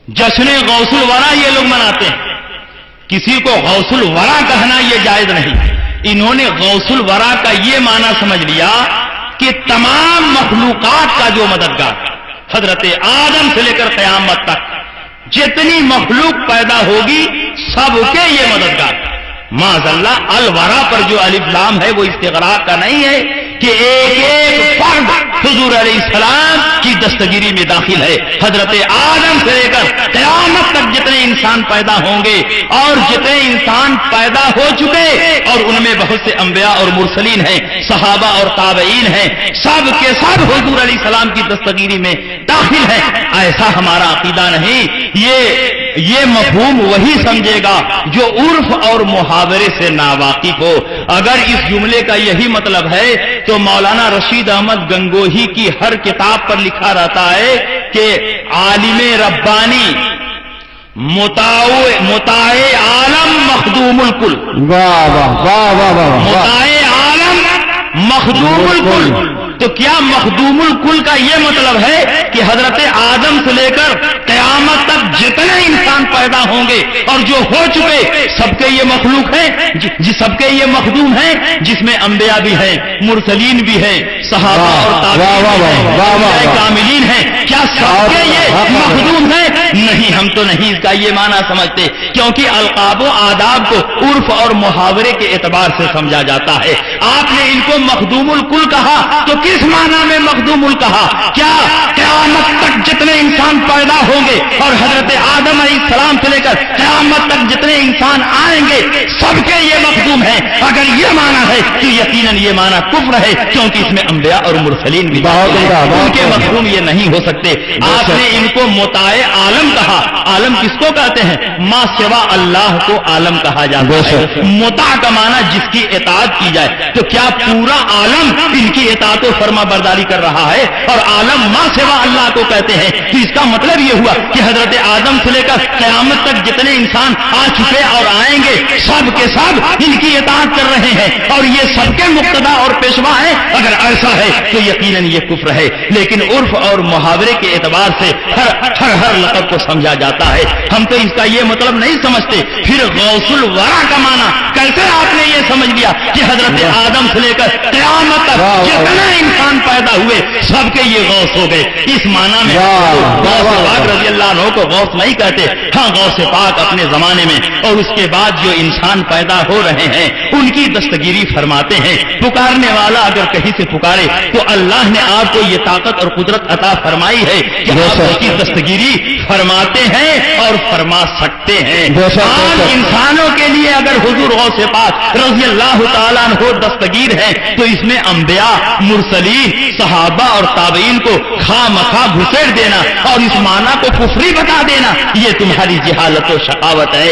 जश्न गौसुल वरा ये लोग मनाते हैं, किसी को गौसुल वरा कहना ये जायज नहीं। इन्होंने गौसुल वरा का ये माना समझ लिया कि तमाम मखलूकात का जो मददगार, हजरत आदम से लेकर क़यामत तक जितनी मखलूक पैदा होगी सबके ये मददगार। माज़अल्लाह अल वरा पर जो अलिफ लाम है वो इस्तिग़राक़ का नहीं है कि एक एक फर्द हुजूर अलैहिस्सलाम की दस्तगीरी में दाखिल है। हजरत आदम से लेकर क़यामत तक जितने इंसान पैदा होंगे और जितने इंसान पैदा हो चुके और उनमें बहुत से अंबिया और मुरसलीन हैं, सहाबा और ताबईन हैं, सब के सब हुजूर अलैहिस्सलाम की दस्तगीरी में दाखिल है। ऐसा हमारा अकीदा नहीं। ये मफहूम वही समझेगा जो उर्फ और मुहावरे से नावाकिफ हो। अगर इस जुमले का यही मतलब है तो मौलाना रशीद अहमद गंगोही की हर किताब पर लिखा रहता है कि आलिमे रब्बानी मुताए आलम मखदूमुल कुल। वाह वाह वाह वाह वाह। मुताए आलम मखदूमुल कुल। तो क्या मखदूमुल कुल का यह मतलब है कि हजरत आदम से लेकर क़यामत तक जितने इंसान पैदा होंगे और जो हो चुके सबके ये मखलूक हैं, सबके ये मखदूम हैं, जिसमें अंबिया भी हैं, मुरसलीन भी हैं, सहाबा और ताबईन कामिलीन हैं, क्या सबके ये मखदूम हैं? नहीं, हम तो नहीं इसका ये माना समझते, क्योंकि अलकाब व आदाब को उर्फ और मुहावरे के एतबार से समझा जाता है। आपने इनको मखदूमुल कुल कहा तो किस माना में मखदूमुल कहा? क्या क़यामत तक जितने इंसान पैदा होंगे और हजरत आदम अलैहिस्सलाम से लेकर क़यामत तक जितने इंसान आएंगे सबके ये मखदूम हैं? अगर ये माना है तो यकीनन ये माना कुफ्र है, क्योंकि इसमें अंबिया और मुरसलीन भी उनके मखदूम ये नहीं हो सकते। आपने इनको मुताए आलम कहा। आलम किसको कहते हैं? मां सिवा अल्लाह को आलम कहा जाता है। मुता का माना जिसकी इताअत की जाए। तो क्या पूरा आलम इनकी इताअत और फरमा बरदारी कर रहा है? और आलम मां सिवा अल्लाह को कहते हैं। तो इसका मतलब यह हुआ कि हजरत आदम से लेकर क़यामत तक जितने इंसान आ चुके और आएंगे सब के सब इनकी इताअत कर रहे हैं और ये सबके मुक्तदा और पेशवा है। अगर ऐसा है तो यकीनन ये कुफ्र है। लेकिन उर्फ और मुहावरे के एतबार से हर लक़ब को समझा जाता है। हम तो इसका ये मतलब नहीं समझते। फिर गौसुल वरा का माना कैसे आपने ये समझ लिया कि हजरत आदम से लेकर क़यामत तक जितने इंसान पैदा हुए सबके ये गौस हो गए? इस माना में गौस पाक रज़ी अल्लाह अन्हु को गौस नहीं कहते। हाँ, गौस पाक अपने जमाने में और उसके बाद जो इंसान पैदा हो रहे हैं उनकी दस्तगीरी फरमाते हैं। पुकारने वाला अगर कहीं से पुकारे तो अल्लाह ने आपको ये ताकत और कुदरत अता फरमाई है कि आप उसकी दस्तगीरी फरमाते हैं और फरमा सकते हैं। आम इंसानों के लिए अगर हुजूर गौस पाक रज़ी अल्लाह तआला अन्हु दस्तगीर है तो इसमें अंबिया, मुरसलीन, सहाबा और ताबईन को खामखा घुसेड़ देना और इस माना को कुफरी बता देना ये तुम्हारी जिहालत और शकावत है।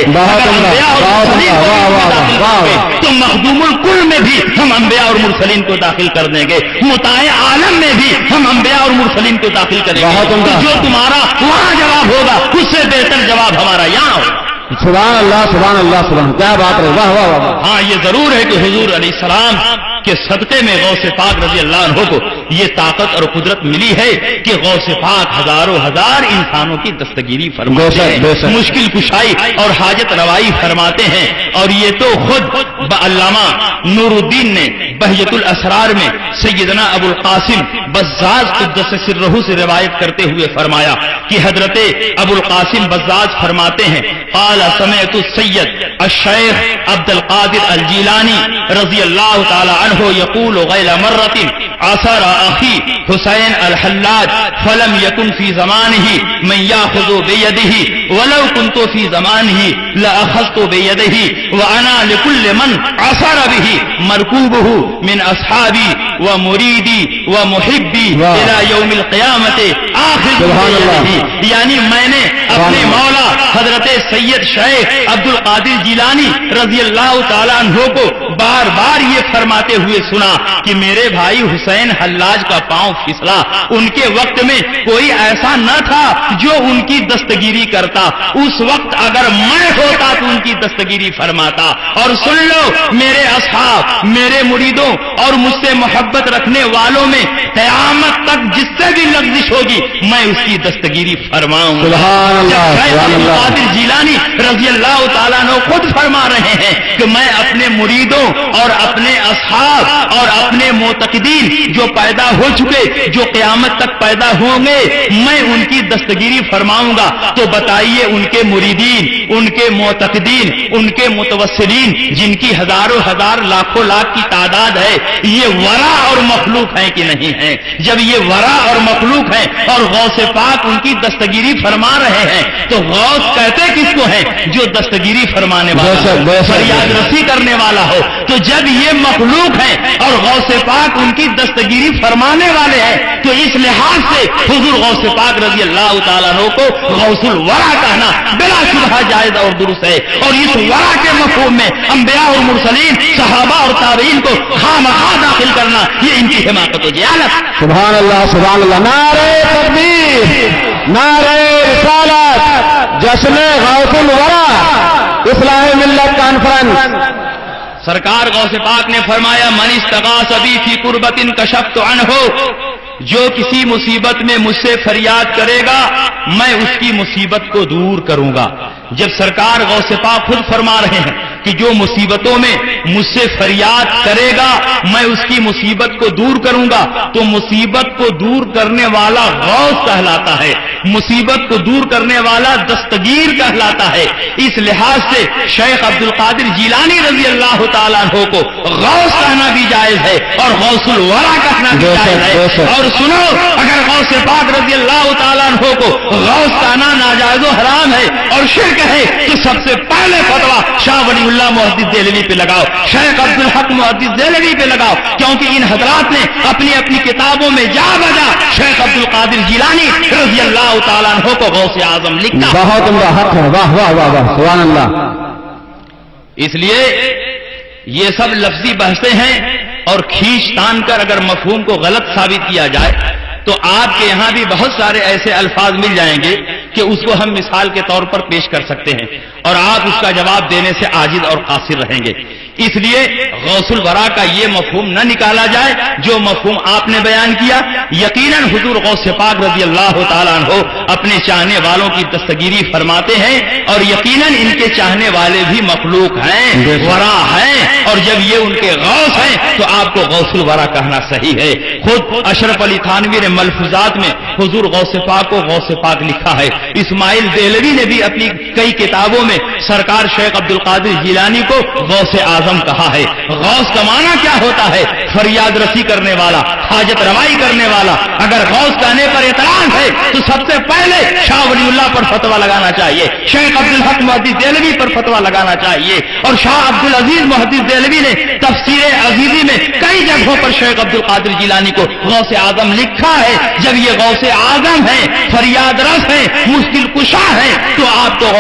तो मखदूमुल कुल में भी हम अंबिया और मुरसलीन को दाखिल कर देंगे, मुताए आलम में भी हम अंबिया और मुरसलीन को दाखिल करेंगे। तो जो तुम्हारा वहां जवाब होगा उससे बेहतर जवाब हमारा यहाँ होगा। सुभान अल्लाह, सुभान अल्लाह, सुभान, क्या बात है, वाह वाह वाह। हाँ, ये जरूर है कि हुजूर अलैहिस्सलाम के सदक़े में गौस पाक रज़ी अल्लाह अन्हु को ये ताकत और कुदरत मिली है कि गौस पाक हजारों हजार इंसानों की दस्तगीरी फरमाते हैं, मुश्किल कुशाई और हाजत रवाई फरमाते हैं। और ये तो खुद अल्लामा नूरुद्दीन ने बहजतुल असरार में सैयदना अबुल कासिम बज़्ज़ाज़ क़ुद्दस सिर्रहु से रिवायत करते हुए फरमाया कि हजरत अबुल कासिम बज़्ज़ाज़ फरमाते हैं, क़ाल समिअतु सैयद अश-शैख़ अब्दुल क़ादिर अल-जीलानी रज़ी अल्लाह तआला अन्हु यक़ूलु ग़ैरा मर्रतिन असरा अखी हुसैन अल-हल्लाज फलम यकुन फी ज़मानिही मन याख़ुज़ु बियदिही वलौ कुन्तु फी ज़मानिही लअख़ज़्तु बियदिही व अना लिकुल्लि मन असरा बिही मरकूबुहु मिन अस्हाबी व मुरीदी व मुहिब्बी इला यौमिल क़यामति आखिज़ु बियदिही। यानी मैंने अपने मौला हजरत सैयद शेख अब्दुल कादिर जिलानी रज़ी अल्लाह तआला अन्हु को बार बार ये फरमाते हुए सुना कि मेरे भाई हुसैन हल्लाज का पांव फिसला, उनके वक्त में कोई ऐसा न था जो उनकी दस्तगिरी करता, उस वक्त अगर मैं होता तो उनकी दस्तगिरी फरमाता। और सुन लो मेरे असहाब, मेरे मुरीदों और मुझसे मोहब्बत रखने वालों में क़यामत तक जिससे भी लफ्ज़िश होगी मैं उसकी दस्तगिरी फरमाऊंगा। अब्दुल कादिर जिलानी रज़ी अल्लाह ताला अन्हु खुद फरमा रहे हैं कि मैं अपने मुरीदों और अपने असहाब और अपने मोतक़दीन जो पैदा हो चुके, जो क़यामत तक पैदा होंगे, मैं उनकी दस्तगिरी फरमाऊंगा। तो बताइए उनके मुरीदीन, उनके मोतक़दीन, उनके मुतवस्सिलीन जिनकी हजारों हजार लाखों लाख की तादाद है, ये वरा और मखलूक है कि नहीं है? जब ये वरा और मखलूक है और गौसे पाक उनकी दस्तगिरी फरमा रहे हैं, तो गौस कहते किसको है? जो दस्तगिरी फरमाने वाला, फरियाद रसी करने वाला हो। तो जब ये मखलूक है और गौसे पाक उनकी दस्तगिरी फरमाने वाले हैं, तो इस लिहाज से हुजूर गौसे पाक रज़ी अल्लाह ताला अन्हु को गौसुल वरा कहना बिला शुबहा जायज और दुरुस्त है। और इस वरा के मफ़हूम में अंबिया और मुरसलीन, सहाबा और ताबईन को खामखा दाखिल करना ये इनकी हिमाकत और जहालत। सुभान अल्लाह, सुभान अल्लाह। नारे तकबीर, नारे रिसालत, जश्न गौसुल वरा, इस्लाही मिल्लत कॉन्फ्रेंस। सरकार गौसे पाक ने फरमाया मन इस्तगास अबी फी कुर्बतिन कशफ्तु अन्हु, जो किसी मुसीबत में मुझसे फरियाद करेगा मैं उसकी मुसीबत को दूर करूंगा। जब सरकार गौसे पाक खुद फरमा रहे हैं कि जो मुसीबतों में मुझसे फरियाद करेगा मैं उसकी मुसीबत को दूर करूंगा, तो मुसीबत को दूर करने वाला गौस कहलाता है, मुसीबत को दूर करने वाला दस्तगीर कहलाता है। इस लिहाज से शेख अब्दुल कादिर जिलानी रज़ी अल्लाह ताला अन्हु को गौस कहना भी जायज है और गौसुल वरा कहना भी जायज है। और सुनो, अगर गौसे पाक रज़ी अल्लाह ताला अन्हु को गौस कहना नाजायज़ हराम है और शिर्क है, तो सबसे पहले फतवा शाह वलीउल्लाह मुहद्दिस देहलवी पे लगाओ, शेख अब्दुल हक मुहद्दिस देहलवी पे लगाओ, क्योंकि इन हजरात ने अपनी अपनी किताबों में जा बजा शेख अब्दुल कादिर जिलानी रज़ी अल्लाह ताला अन्हु को गौसे आजम लिखा। बहुत उम्दा हक है, वाह वाह वाह वाह, सुभान अल्लाह। इसलिए ये सब लफ्जी बहसें हैं और खींच तान कर अगर मफहूम को गलत साबित किया जाए तो आपके यहां भी बहुत सारे ऐसे अल्फाज मिल जाएंगे कि उसको हम मिसाल के तौर पर पेश कर सकते हैं और आप उसका जवाब देने से आजिज और कासिर रहेंगे। इसलिए गौसुल वरा का ये मफहूम न निकाला जाए जो मफहूम आपने बयान किया। यकीनन हुजूर गौसे पाक रज़ी अल्लाह ताला अन्हु अपने चाहने वालों की दस्तगीरी फरमाते हैं और यकीनन इनके चाहने वाले भी मखलूक हैं, वरा हैं, और जब ये उनके गौस हैं तो आपको गौसुल वरा कहना सही है। खुद अशरफ अली थानवी ने मलफूजात में हुजूर गौसे पाक को गौसे पाक लिखा है। इस्माइल देहलवी ने भी अपनी कई किताबों में सरकार शेख अब्दुल कादिर जिलानी को गौसे आजम कहा है। गौस का माना क्या होता है? फरियाद रसी करने वाला, हाजत रवाई करने वाला। अगर गौस कहने पर एतराज है तो सबसे पहले शाह वलीउल्लाह पर फतवा लगाना चाहिए, शेख अब्दुल हक मुहद्दिस देहलवी पर फतवा लगाना चाहिए। और शाह अब्दुल अजीज मुहद्दिस देहलवी ने तफसीर अजीजी में कई जगहों पर शेख अब्दुल कादिर जिलानी को गौसे आजम लिखा है। जब ये गौसे आजम है, फरियाद रस है, मुश्किल कुशा है, तो आपको